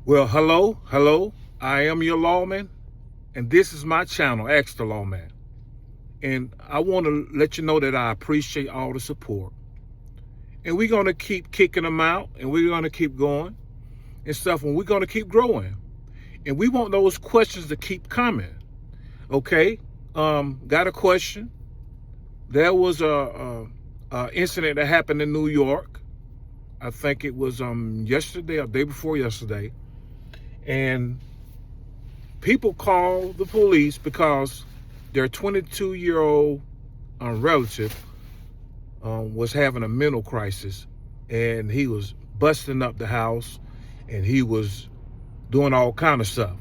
Well, hello. I am your lawman, and this is my channel, Ask the Lawman. And I want to let you know that I appreciate all the support. And we're going to keep kicking them out, and we're going to keep going and stuff, and we're going to keep growing. And we want those questions to keep coming. Okay? Got a question. There was a incident that happened in New York. I think it was yesterday or day before yesterday. And people call the police because their 22-year-old relative was having a mental crisis, and he was busting up the house, and he was doing all kind of stuff.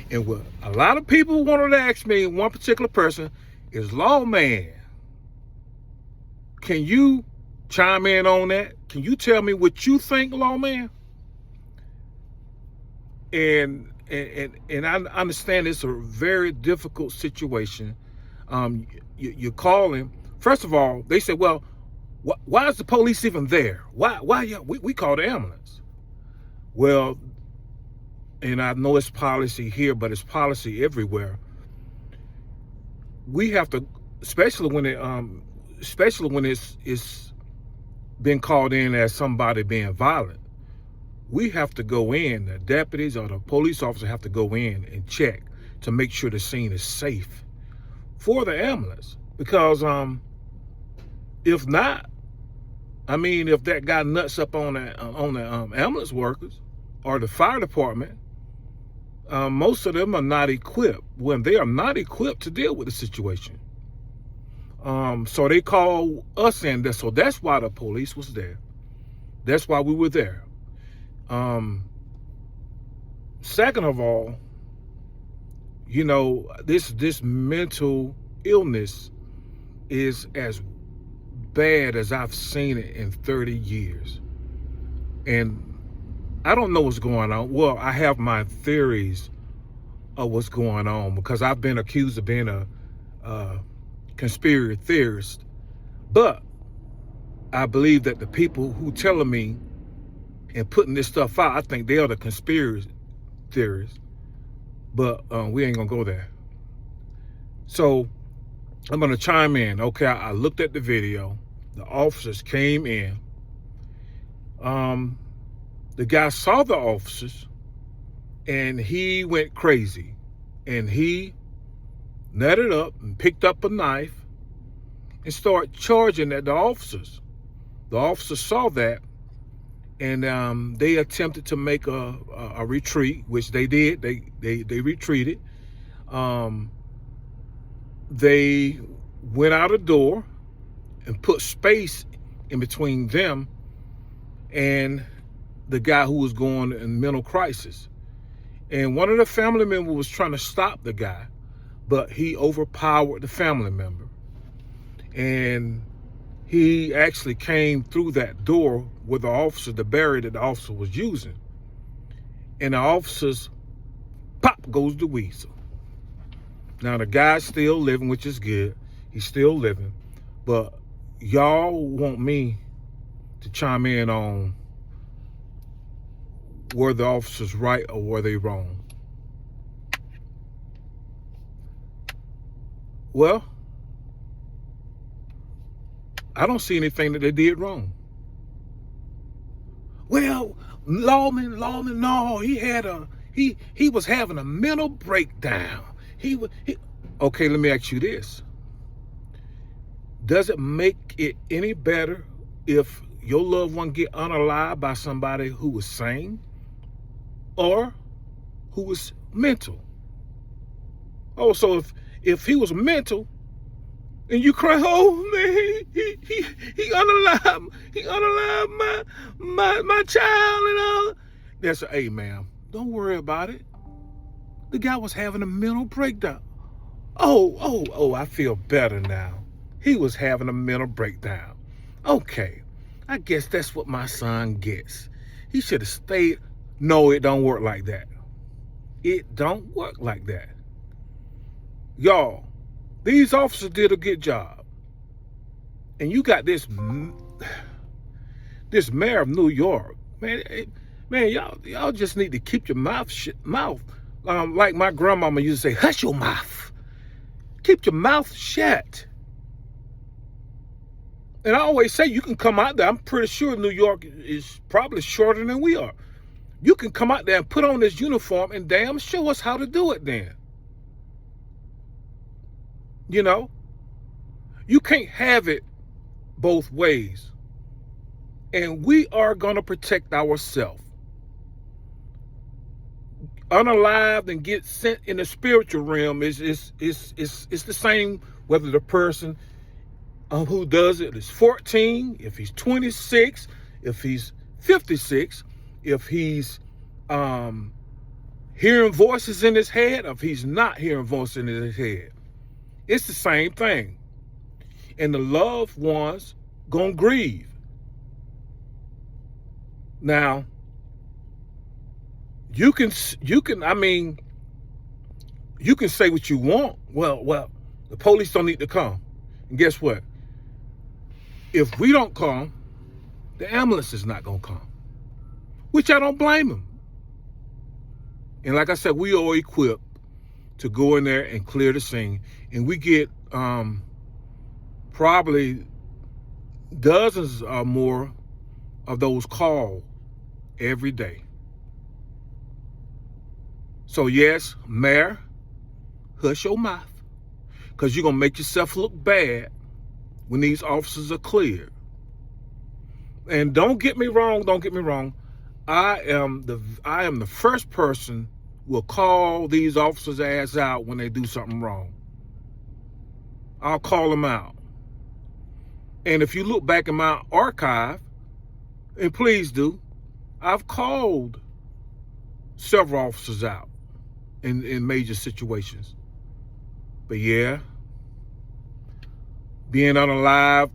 And what a lot of people wanted to ask me, one particular person, is, Lawman, can you chime in on that? Can you tell me what you think, Lawman? And I understand it's a very difficult situation. You call him. First of all, they said, well, why is the police even there? Why we call the ambulance. Well, and I know it's policy here, but it's policy everywhere. We have to, especially when it's been called in as somebody being violent. We have to go in, the deputies or the police officer have to go in and check to make sure the scene is safe for the ambulance. Because if not, if that guy nuts up on the ambulance workers or the fire department, most of them are not equipped. When they are not equipped to deal with the situation. So they call us in. So that's why the police was there. That's why we were there. Second of all, this mental illness is as bad as I've seen it in 30 years. And I don't know what's going on. Well, I have my theories of what's going on because I've been accused of being a conspiracy theorist. But I believe that the people who telling me and putting this stuff out, I think they are the conspiracy theorists. But we ain't gonna go there. So I'm gonna chime in. Okay, I looked at the video. The officers came in. The guy saw the officers and he went crazy. And he nutted up and picked up a knife and started charging at the officers. The officers saw that, and they attempted to make a retreat, which they did. They retreated. They went out a door and put space in between them and the guy who was going in mental crisis. And one of the family members was trying to stop the guy, but he overpowered the family member. And he actually came through that door with the barrier that the officer was using. And the officers, pop goes the weasel. Now the guy's still living, which is good. He's still living. But y'all want me to chime in on were the officers right or were they wrong? Well, I don't see anything that they did wrong. Well, lawman, no, he was having a mental breakdown. Okay, let me ask you this. Does it make it any better if your loved one get unalived by somebody who was sane or who was mental? Oh, so if he was mental, and you cry, oh man, he unalived my child and all. That's hey ma'am, don't worry about it. The guy was having a mental breakdown. Oh, I feel better now. He was having a mental breakdown. Okay, I guess that's what my son gets. He should have stayed. No, it don't work like that. It don't work like that. Y'all, these officers did a good job. And you got this mayor of New York, man, Man, y'all just need to keep your mouth. Like my grandmama used to say, hush your mouth. Keep your mouth shut. And I always say you can come out there. I'm pretty sure New York is probably shorter than we are. You can come out there and put on this uniform and damn show us how to do it then. You know? You can't have it both ways. And we are going to protect ourselves. Unalived and get sent in the spiritual realm is the same whether the person who does it is 14, if he's 26, if he's 56, if he's hearing voices in his head, if he's not hearing voices in his head. It's the same thing. And the loved ones gonna grieve. Now, you can say what you want. Well, the police don't need to come. And guess what? If we don't come, the ambulance is not gonna come. Which I don't blame them. And like I said, we are equipped to go in there and clear the scene. And we get probably dozens or more of those calls every day. So yes, Mayor, hush your mouth, because you're going to make yourself look bad when these officers are cleared. And don't get me wrong. I am the first person who will call these officers' ass out when they do something wrong. I'll call them out. And if you look back in my archive, and please do, I've called several officers out in major situations. But yeah, being unalived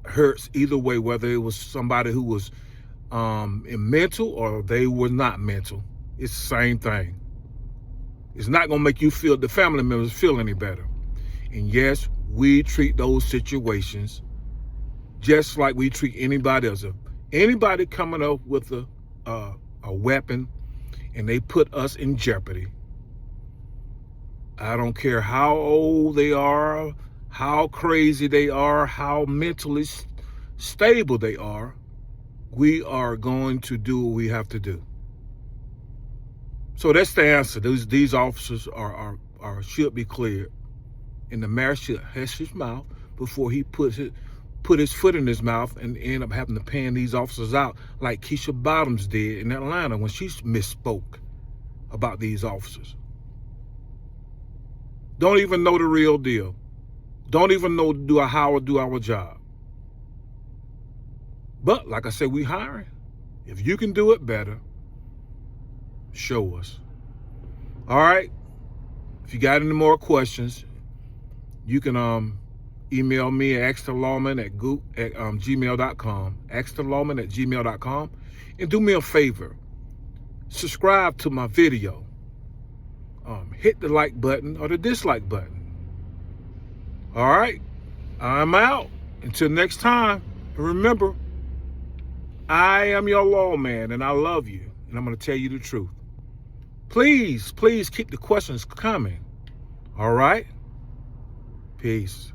hurts either way, whether it was somebody who was in mental or they were not mental. It's the same thing. It's not going to make you feel, the family members feel any better. And yes, we treat those situations just like we treat anybody else. If anybody coming up with a weapon and they put us in jeopardy, I don't care how old they are, how crazy they are, how mentally stable they are, we are going to do what we have to do. So that's the answer. These officers are should be cleared. And the mayor should hush his mouth before he put his foot in his mouth and end up having to pan these officers out like Keisha Bottoms did in Atlanta when she misspoke about these officers. Don't even know the real deal. Don't even know how to do our job. But like I said, we hiring. If you can do it better, show us. All right. If you got any more questions, you can email me at axthelawman@gmail.com. axthelawman@gmail.com. And do me a favor. Subscribe to my video. Hit the like button or the dislike button. All right. I'm out. Until next time. And remember, I am your lawman and I love you. And I'm going to tell you the truth. Please keep the questions coming. All right? Peace.